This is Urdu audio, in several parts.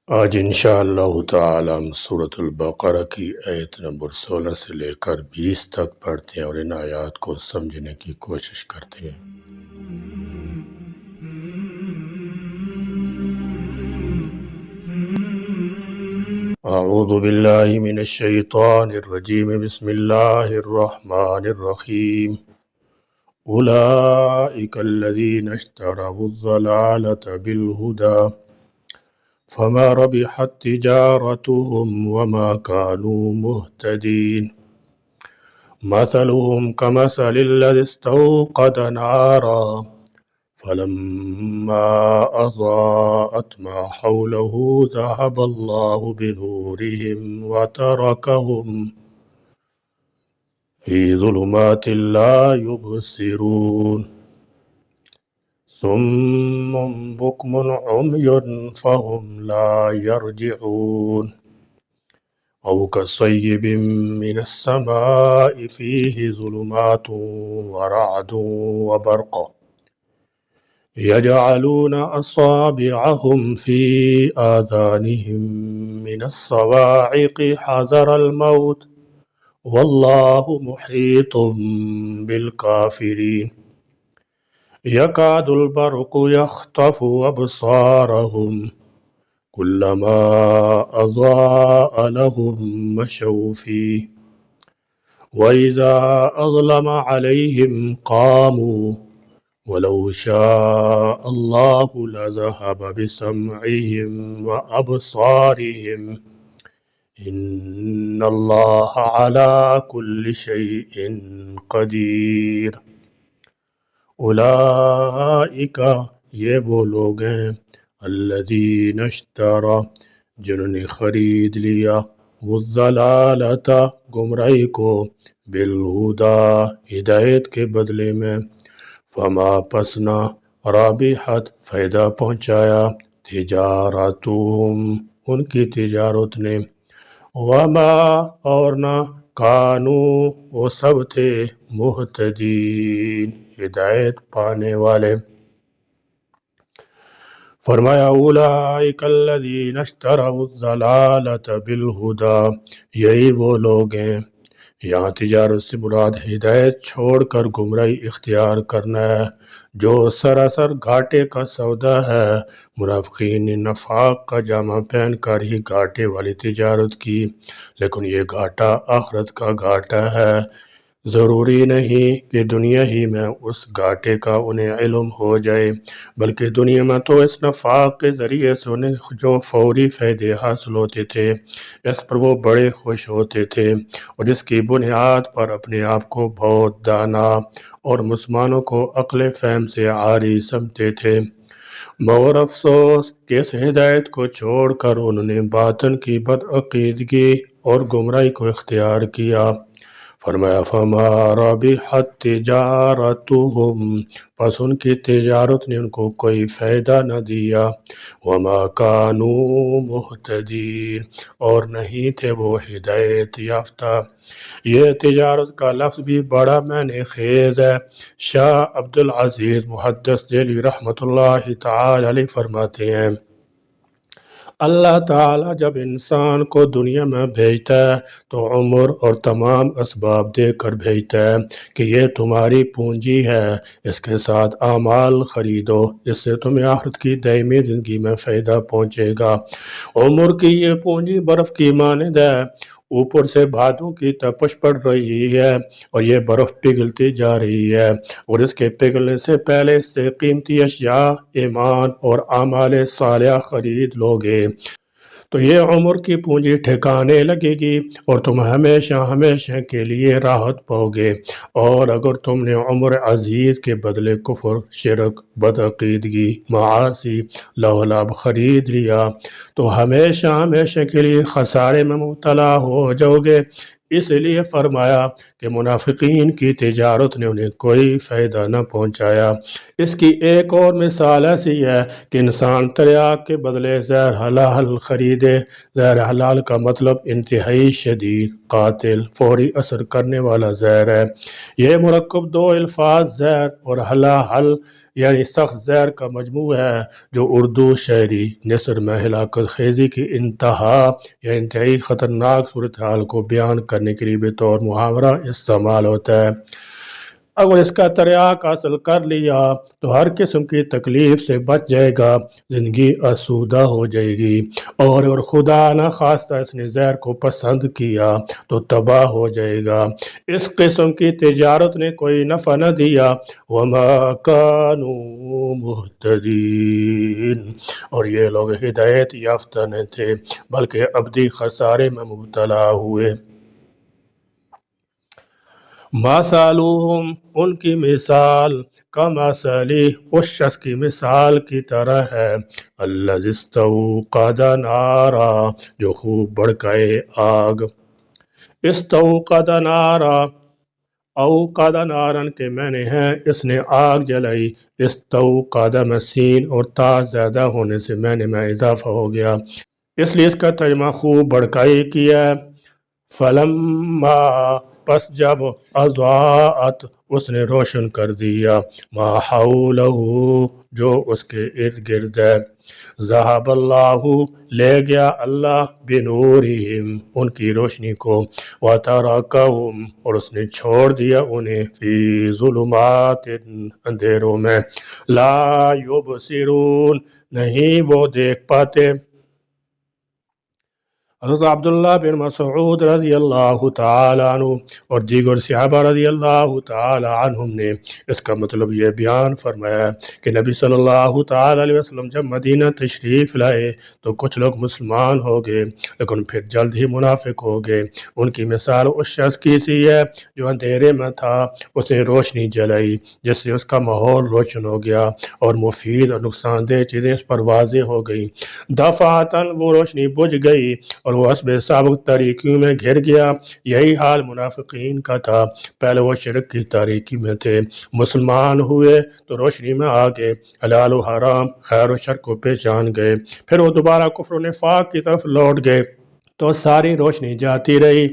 آج انشاءاللہ تعالی ہم سورۃ البقرہ کی آیت نمبر 16 سے لے کر 20 تک پڑھتے ہیں اور ان آیات کو سمجھنے کی کوشش کرتے ہیں۔ اعوذ باللہ من الشیطان الرجیم، بسم اللہ الرحمن الرحیم۔ اولئک الذین اشتروا الضلالة بالہدی فما ربحت تجارتهم وما كانوا مهتدين، مثلهم كمثل الذي استوقد نارا فلما أضاءت ما حوله ذهب الله بنورهم وتركهم في ظلمات لا يبصرون، صم بكم عمي فهم لا يرجعون، أو كصيب من السماء فيه ظلمات ورعد وبرق يجعلون أصابعهم في آذانهم من الصواعق حذر الموت والله محيط بالكافرين، يكاد البرق يخطف أبصارهم كلما أضاء لهم مشوا فيه وإذا أظلم عليهم قاموا ولو شاء الله لذهب بسمعهم وأبصارهم إن الله على كل شيء قدير۔ اولئک یہ وہ لوگ ہیں، الذین اشتروا جنہوں نے خرید لیا، والضلالۃ گمراہی کو، بالہدی ہدایت کے بدلے میں، فما پسنا رابحت فائدہ پہنچایا، تجارتہم ان کی تجارت نے، وما اور نہ کانو وہ سب تھے، مہتدین ہدایت پانے والے۔ فرمایا اولئک الذین اشتروا الضلالۃ بالہدی، یہی وہ لوگ ہیں، یہاں تجارت سے مراد ہدایت چھوڑ کر گمراہی اختیار کرنا ہے، جو سراسر گھاٹے کا سودا ہے۔ منافقین نے نفاق کا جامہ پہن کر ہی گھاٹے والی تجارت کی، لیکن یہ گھاٹا آخرت کا گھاٹا ہے۔ ضروری نہیں کہ دنیا ہی میں اس گھاٹے کا انہیں علم ہو جائے، بلکہ دنیا میں تو اس نفاق کے ذریعے سے انہیں جو فوری فائدے حاصل ہوتے تھے اس پر وہ بڑے خوش ہوتے تھے، اور جس کی بنیاد پر اپنے آپ کو بہت دانا اور مسلمانوں کو عقل فہم سے عاری سمجھتے تھے۔ مگر افسوس کہ اس ہدایت کو چھوڑ کر انہوں نے باطن کی بدعقیدگی اور گمراہی کو اختیار کیا۔ فرمایا فما ربحت تجارتہم، پس ان کی تجارت نے ان کو کوئی فائدہ نہ دیا، وما کانوا مہتدین اور نہیں تھے وہ ہدایت یافتہ۔ یہ تجارت کا لفظ بھی بڑا معنی خیز ہے۔ شاہ عبدالعزیز محدث دہلوی رحمۃ اللہ تعالی علیہ فرماتے ہیں، اللہ تعالیٰ جب انسان کو دنیا میں بھیجتا ہے تو عمر اور تمام اسباب دے کر بھیجتا ہے کہ یہ تمہاری پونجی ہے، اس کے ساتھ اعمال خریدو، اس سے تمہیں آخرت کی دائمی زندگی میں فائدہ پہنچے گا۔ عمر کی یہ پونجی برف کی مانند ہے، اوپر سے بادوں کی تپش پڑ رہی ہے اور یہ برف پگھلتی جا رہی ہے، اور اس کے پگھلنے سے پہلے اس سے قیمتی اشیاء، ایمان اور اعمال صالحہ خرید لوگے تو یہ عمر کی پونجی ٹھکانے لگے گی اور تم ہمیشہ ہمیشہ کے لیے راحت پاؤ گے۔ اور اگر تم نے عمر عزیز کے بدلے کفر، شرک، بدعقیدگی، معاصی، لہو و لعب خرید لیا تو ہمیشہ ہمیشہ کے لیے خسارے میں مبتلا ہو جاؤ گے۔ اس لیے فرمایا کہ منافقین کی تجارت نے انہیں کوئی فائدہ نہ پہنچایا۔ اس کی ایک اور مثال ایسی ہے کہ انسان تریاک کے بدلے زہر حلال خریدے۔ زہر حلال کا مطلب انتہائی شدید، قاتل، فوری اثر کرنے والا زہر ہے۔ یہ مرکب دو الفاظ زہر اور حلال یعنی سخت زہر کا مجموع ہے جو اردو شاعری نثر میں ہلاکت خیزی کی انتہا یا انتہائی خطرناک صورتحال کو بیان کرنے کے لیے بطور محاورہ استعمال ہوتا ہے۔ اگر اس کا تریاق حاصل کر لیا تو ہر قسم کی تکلیف سے بچ جائے گا، زندگی آسودہ ہو جائے گی، اور اگر خدا نہ خواستہ اس نے زہر کو پسند کیا تو تباہ ہو جائے گا۔ اس قسم کی تجارت نے کوئی نفع نہ دیا۔ وما كانوا مہتدین، اور یہ لوگ ہدایت یافتہ نہ تھے بلکہ ابدی خسارے میں مبتلا ہوئے۔ مثلہم، ان کی مثال، کمثلی، اس شخص کی مثال کی طرح ہے، الذی استوقد نارا، جو خوب بھڑکائے آگ۔ استوقد نارا، اوقد نارن کے معنی ہیں اس نے آگ جلائی۔ استوقد میں سین اور تا زیادہ ہونے سے معنی میں اضافہ ہو گیا، اس لیے اس کا ترجمہ خوب بھڑکائی کیا ہے۔ فلما، پس جب، اضاءت، اس نے روشن کر دیا، ما حولہ، جو اس کے ارد گرد ہے، ذہب اللہ، لے گیا اللہ، بنورہم، ان کی روشنی کو، وترکہم، اور اس نے چھوڑ دیا انہیں، فی ظلمات، اندھیروں میں، لا یبصرون، نہیں وہ دیکھ پاتے۔ حضرت عبداللہ بن مسعود رضی اللہ تعالی عنہ اور دیگر صحابہ رضی اللہ تعالی عنہم نے اس کا مطلب یہ بیان فرمایا کہ نبی صلی اللہ تعالی علیہ وسلم جب مدینہ تشریف لائے تو کچھ لوگ مسلمان ہو گئے لیکن پھر جلد ہی منافق ہو گئے۔ ان کی مثال اس شخص کی سی ہے جو اندھیرے میں تھا، اس نے روشنی جلائی جس سے اس کا ماحول روشن ہو گیا اور مفید اور نقصان دہ چیزیں اس پر واضح ہو گئیں۔ دفعتاً وہ روشنی بجھ گئی اور وہ حسب سابق تاریکیوں میں گھر گیا۔ یہی حال منافقین کا تھا، پہلے وہ شرک کی تاریکی میں تھے، مسلمان ہوئے تو روشنی میں آ گئے، حلال و حرام، خیر و شر کو پہچان گئے، پھر وہ دوبارہ کفر و نفاق کی طرف لوٹ گئے تو ساری روشنی جاتی رہی۔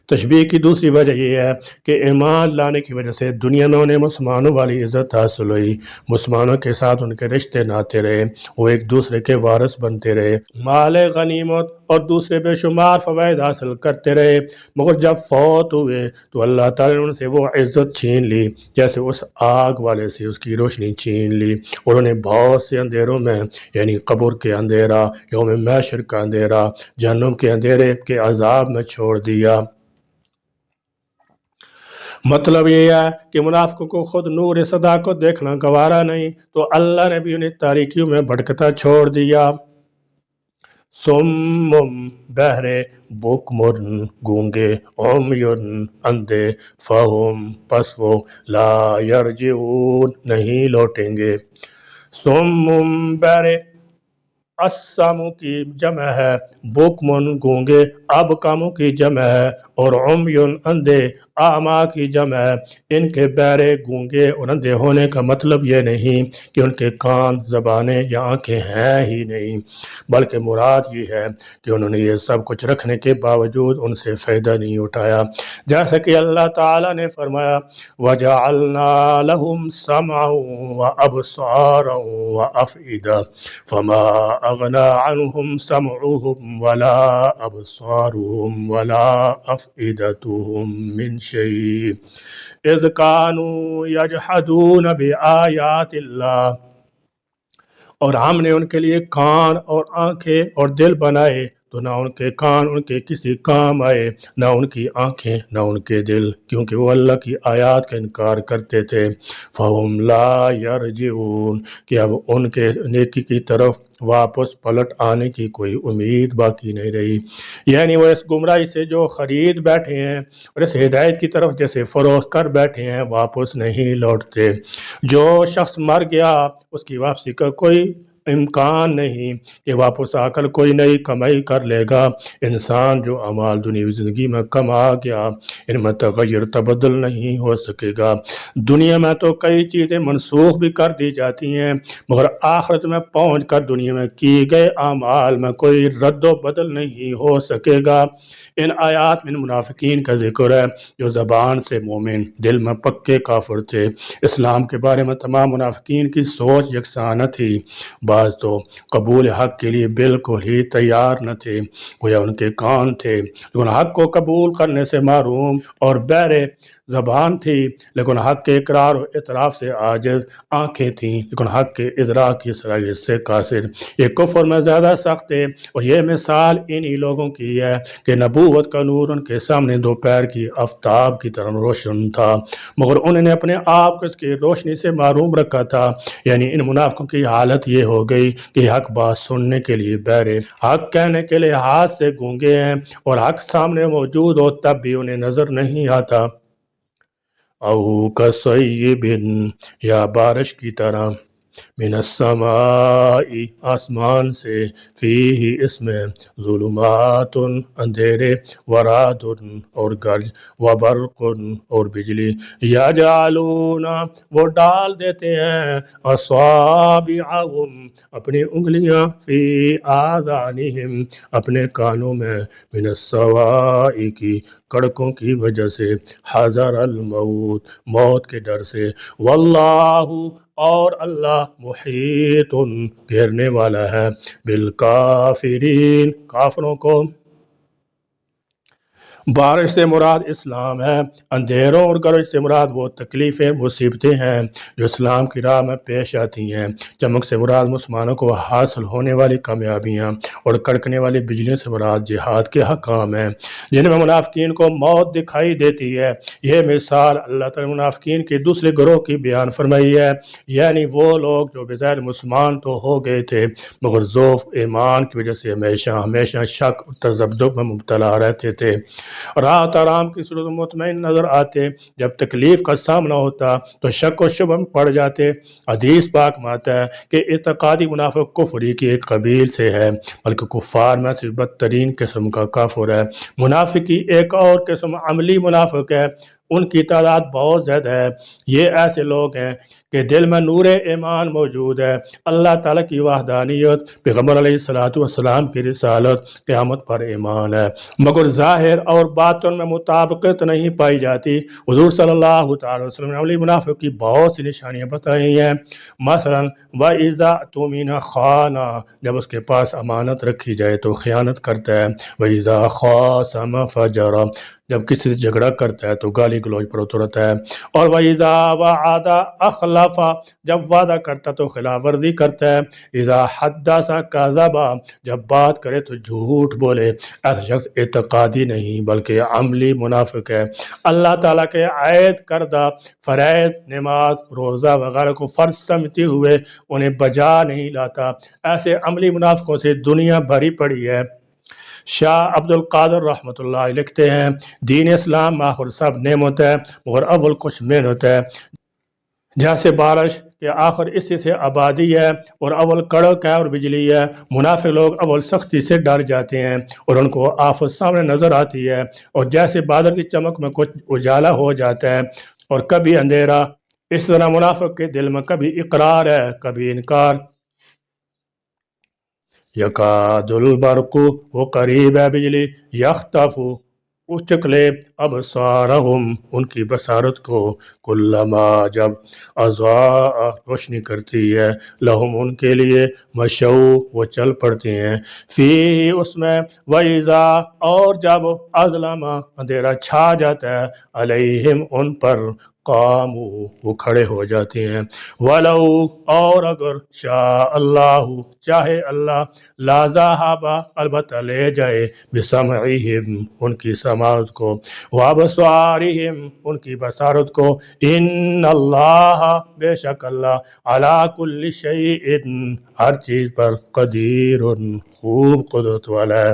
تشبیہ کی دوسری وجہ یہ ہے کہ ایمان لانے کی وجہ سے دنیا میں انہیں مسلمانوں والی عزت حاصل ہوئی، مسلمانوں کے ساتھ ان کے رشتے ناتے رہے، وہ ایک دوسرے کے وارث بنتے رہے، مال غنیمت اور دوسرے بے شمار فوائد حاصل کرتے رہے، مگر جب فوت ہوئے تو اللہ تعالیٰ نے ان سے وہ عزت چھین لی جیسے اس آگ والے سے اس کی روشنی چھین لی، اور انہیں بہت سے اندھیروں میں، یعنی قبر کے اندھیرا، یوم محشر کا اندھیرا، جہنم کے اندھیرے کے عذاب میں چھوڑ دیا۔ مطلب یہ ہے کہ منافقوں کو خود نور صداقت دیکھنا گوارا نہیں تو اللہ نے بھی انہیں تاریکیوں میں بھٹکتا چھوڑ دیا۔ سمم، بہرے، بکمن، گونگے، عمیٌ، اندھے، فہم، پس وہ، لا یرجعون، نہیں لوٹیں گے۔ سمم، بہرے، اساموں کی جمع ہے، بکمن گونگے، ابکاموں کی جمع ہے، اور عمیٌ اندھے، اعمیٰ کی جمع ہے۔ ان کے بہرے، گونگے اور اندھے ہونے کا مطلب یہ نہیں کہ ان کے کان، زبانیں یا آنکھیں ہیں ہی نہیں، بلکہ مراد یہ ہے کہ انہوں نے یہ سب کچھ رکھنے کے باوجود ان سے فائدہ نہیں اٹھایا، جیسا کہ اللہ تعالیٰ نے فرمایا وَجَعَلْنَا لَهُمْ سَمْعًا وَأَبْصَارًا وَأَفْئِدَةً فَمَا أَغْنَى عَنْهُمْ سَمْعُهُمْ وَلَا أَبْصَارُهُمْ وَلَا أَفْئِدَتُهُمْ مِنْ شَيْءٍ إِذْ كَانُوا يَجْحَدُونَ بِآيَاتِ اللَّهِ، اور ہم نے ان کے لیے کان اور آنکھیں اور دل بنائے تو نہ ان کے کان ان کے کسی کام آئے، نہ ان کی آنکھیں نہ ان کے دل، کیونکہ وہ اللہ کی آیات کا انکار کرتے تھے۔ فَهُمْ لَا يَرْجِعُونَ، کہ اب ان کے نیکی کی طرف واپس پلٹ آنے کی کوئی امید باقی نہیں رہی، یعنی وہ اس گمراہی سے جو خرید بیٹھے ہیں اور اس ہدایت کی طرف جیسے فروخت کر بیٹھے ہیں واپس نہیں لوٹتے۔ جو شخص مر گیا اس کی واپسی کا کوئی امکان نہیں کہ واپس آ کر کوئی نئی کمائی کر لے گا۔ انسان جو اعمال دنیاوی زندگی میں کما گیا ان میں تغیر تبدل نہیں ہو سکے گا۔ دنیا میں تو کئی چیزیں منسوخ بھی کر دی جاتی ہیں مگر آخرت میں پہنچ کر دنیا میں کیے گئے اعمال میں کوئی رد و بدل نہیں ہو سکے گا۔ ان آیات میں منافقین کا ذکر ہے جو زبان سے مومن دل میں پکے کافر تھے۔ اسلام کے بارے میں تمام منافقین کی سوچ یکساں نہ تھی، بعض تو قبول حق کے لیے بالکل ہی تیار نہ تھے، گویا ان کے کان تھے لیکن حق کو قبول کرنے سے محروم اور بہرے زبان تھی لیکن حق کے اقرار و اعتراف سے عاجز، آنکھیں تھیں لیکن حق کے ادراک کی صلاحیت سے قاصر، یہ کفر میں زیادہ سخت ہے۔ اور یہ مثال انہی لوگوں کی ہے کہ نبوت کا نور ان کے سامنے دوپہر کی آفتاب کی طرح روشن تھا مگر انہوں نے اپنے آپ کو اس کی روشنی سے محروم رکھا تھا۔ یعنی ان منافقوں کی حالت یہ ہو گئی کہ حق بات سننے کے لیے بہرے، حق کہنے کے لیے ہاتھ سے گونگے ہیں اور حق سامنے موجود ہو تب بھی انہیں نظر نہیں آتا۔ او کصیب یا بارش کی طرح من السماء آسمان سے، فیہ اس میں ظلمات اندھیرے، ورعد اور گرج، وبرق اور بجلی، یجعلون وہ ڈال دیتے ہیں، اصابعہم اپنی انگلیاں، فی آذانہم اپنے کانوں میں، من الصواعق کڑکوں کی وجہ سے، حذر الموت موت کے ڈر سے، واللہ اور اللہ محیط گھیرنے والا ہے، بالکافرین کافروں کو۔ بارش سے مراد اسلام ہے، اندھیروں اور گرج سے مراد وہ تکلیفیں مصیبتیں ہیں جو اسلام کی راہ میں پیش آتی ہیں، چمک سے مراد مسلمانوں کو حاصل ہونے والی کامیابیاں اور کڑکنے والی بجلیوں سے مراد جہاد کے حکام ہیں جن میں منافقین کو موت دکھائی دیتی ہے۔ یہ مثال اللہ تعالی منافقین کے دوسرے گروہ کی بیان فرمائی ہے، یعنی وہ لوگ جو بظاہر مسلمان تو ہو گئے تھے مگر ضعف ایمان کی وجہ سے ہمیشہ شک اور تذبذب میں مبتلا رہتے تھے، راحت آرام کی صورت میں مطمئن نظر آتے، جب تکلیف کا سامنا ہوتا تو شک و شبہ میں پڑ جاتے۔ حدیث پاک میں آتا ہے کہ اعتقادی منافق کفری کی ایک قبیل سے ہے بلکہ کفار میں سے بدترین قسم کا کافر ہے۔ منافق کی ایک اور قسم عملی منافق ہے، ان کی تعداد بہت زیادہ ہے۔ یہ ایسے لوگ ہیں کہ دل میں نور ایمان موجود ہے، اللہ تعالیٰ کی وحدانیت، پیغمبر علیہ السلام کی رسالت، قیامت پر ایمان ہے مگر ظاہر اور باطن میں مطابقت نہیں پائی جاتی۔ حضور صلی اللہ تعالی وسلم نے عملی منافق کی بہت سی نشانیاں بتائی ہیں، مثلا وَإِذَا اؤْتُمِنَ خَانَ جب اس کے پاس امانت رکھی جائے تو خیانت کرتا ہے، وَإِذَا خَاصَمَ فَجَرَ جب کسی سے جھگڑا کرتا ہے تو گالی گلوچ پر اترتا ہے، اور وَإِذَا وَعَدَ أَخْلَفَ جب وعدہ کرتا تو خلاف ورزی کرتا ہے، اِذَا حَدَّثَ كَذَبَ جب بات کرے تو جھوٹ بولے۔ ایسا شخص اعتقادی نہیں بلکہ عملی منافق ہے، اللہ تعالیٰ کے عائد کردہ فرائض، نماز، روزہ وغیرہ کو فرض سمجھتے ہوئے انہیں بجا نہیں لاتا۔ ایسے عملی منافقوں سے دنیا بھری پڑی ہے۔ شاہ عبد القادر رحمۃ اللہ علیہ لکھتے ہیں، دین اسلام میں آخر سب نعمت ہے مگر اول کچھ محنت ہے، جیسے بارش کہ آخر اسی سے آبادی ہے اور اول کڑک ہے اور بجلی ہے۔ منافق لوگ اول سختی سے ڈر جاتے ہیں اور ان کو آفت سامنے نظر آتی ہے، اور جیسے بادل کی چمک میں کچھ اجالا ہو جاتا ہے اور کبھی اندھیرا، اس طرح منافق کے دل میں کبھی اقرار ہے کبھی انکار۔ یکاد البرق وہ قریب ہے بجلی، یخطف اچک لے ابصارہم ان کی بصارت کو، کلما جب اضاء روشنی کرتی ہے، لہم ان کے لیے، مشو وہ چل پڑتے ہیں، فی اس میں، وَإِذَا اور جب اظلم اندھیرا چھا جاتا ہے، علیہم ان پر، قاموا وہ کھڑے ہو جاتے ہیں، وَلَوْ اور اگر شاء اللہ چاہے اللہ، لا ذہب البتہ لے جائے، بسمعہم ان کی سماعت کو، وابصارہم ان کی بصارت کو، ان اللہ بے شک اللہ، علی کل شیء ہر چیز پر، قدیر خوب قدرت والا ہے۔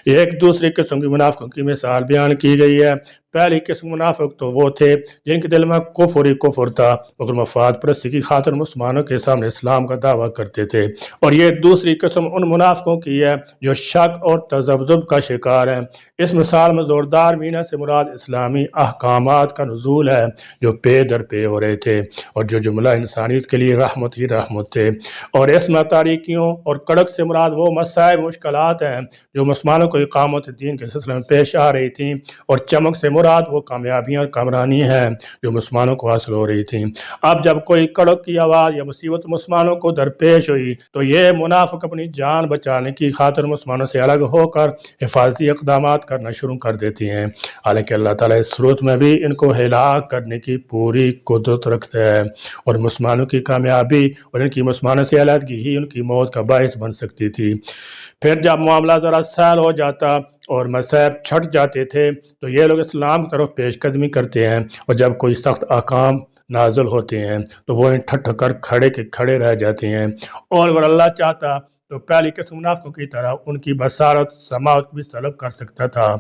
ایک دوسری قسم کی منافقوں کی مثال بیان کی گئی ہے، پہلی قسم منافق تو وہ تھے جن کے دل میں کفر ہی کفر تھا، مگر مفاد پرستی کی خاطر مسلمانوں کے سامنے اسلام کا دعویٰ کرتے تھے۔ اور یہ دوسری قسم ان منافقوں کی ہے جو شک اور تذبذب کا شکار ہیں۔ اس مثال میں زوردار مینا سے مراد اسلامی احکامات کا نزول ہے جو پے در پے ہو رہے تھے اور جو جملہ انسانیت کے لیے رحمت ہی رحمت تھے، اور اس میں تاریکیوں اور کڑک سے مراد وہ مسائل مشکلات ہیں جو مسلمانوں کو اقامت دین کے سلسلے میں پیش آ رہی تھیں، اور چمک سے مراد وہ کامیابیاں اور کامرانی ہیں جو مسلمانوں کو حاصل ہو رہی تھیں۔ اب جب کوئی کڑک کی آواز یا مصیبت مسلمانوں کو درپیش ہوئی تو یہ منافق اپنی جان بچانے کی خاطر مسلمانوں سے الگ ہو کر حفاظتی اقدامات کرنا شروع کر دیتی ہیں، حالانکہ اللہ تعالیٰ اس صورت میں بھی ان کو ہلاک کرنے کی پوری قدرت رکھتا ہے، اور مسلمانوں کی کامیابی اور ان کی مسلمانوں سے علیحدگی ہی ان کی موت کا باعث بن سکتی تھی۔ پھر جب معاملہ ذرا سہل ہو جاتا اور مذہب چھٹ جاتے تھے تو یہ لوگ اسلام کی طرف پیش قدمی کرتے ہیں، اور جب کوئی سخت احکام نازل ہوتے ہیں تو وہ ان ٹھٹ کر کھڑے کے کھڑے رہ جاتے ہیں، اور اگر اللہ چاہتا تو پہلی قسم منافقوں کی طرح ان کی بصارت سماعت بھی سلب کر سکتا تھا،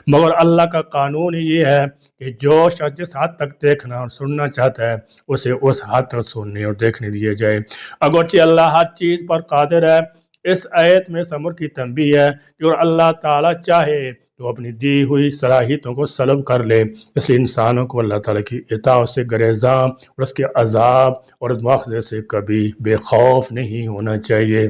مگر اللہ کا قانون یہ ہے کہ جو شخص جس حد تک دیکھنا اور سننا چاہتا ہے اسے اس حد تک سننے اور دیکھنے دیے جائے۔ اگرچہ اللہ ہر چیز پر قادر ہے، اس آیت میں ثمر کی تنبیہ ہے کہ اور اللہ تعالیٰ چاہے تو اپنی دی ہوئی صلاحیتوں کو سلب کر لے، اس لیے انسانوں کو اللہ تعالیٰ کی اطاعت سے گریزاں اور اس کے عذاب اور مواخذے سے کبھی بے خوف نہیں ہونا چاہیے،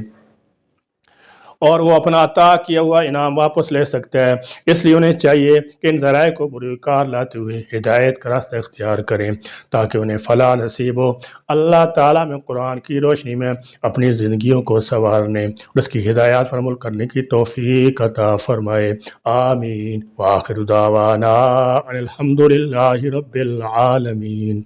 اور وہ اپنا عطا کیا ہوا انعام واپس لے سکتا ہے۔ اس لیے انہیں چاہیے کہ ان ذرائع کو بروکار لاتے ہوئے ہدایت کا راستہ اختیار کریں تاکہ انہیں فلاح نصیب ہو۔ اللہ تعالیٰ میں قرآن کی روشنی میں اپنی زندگیوں کو سنوارنے اور اس کی ہدایات پر عمل کرنے کی توفیق عطا فرمائے، آمین۔ وآخر دعوانا ان الحمد للہ رب العالمین۔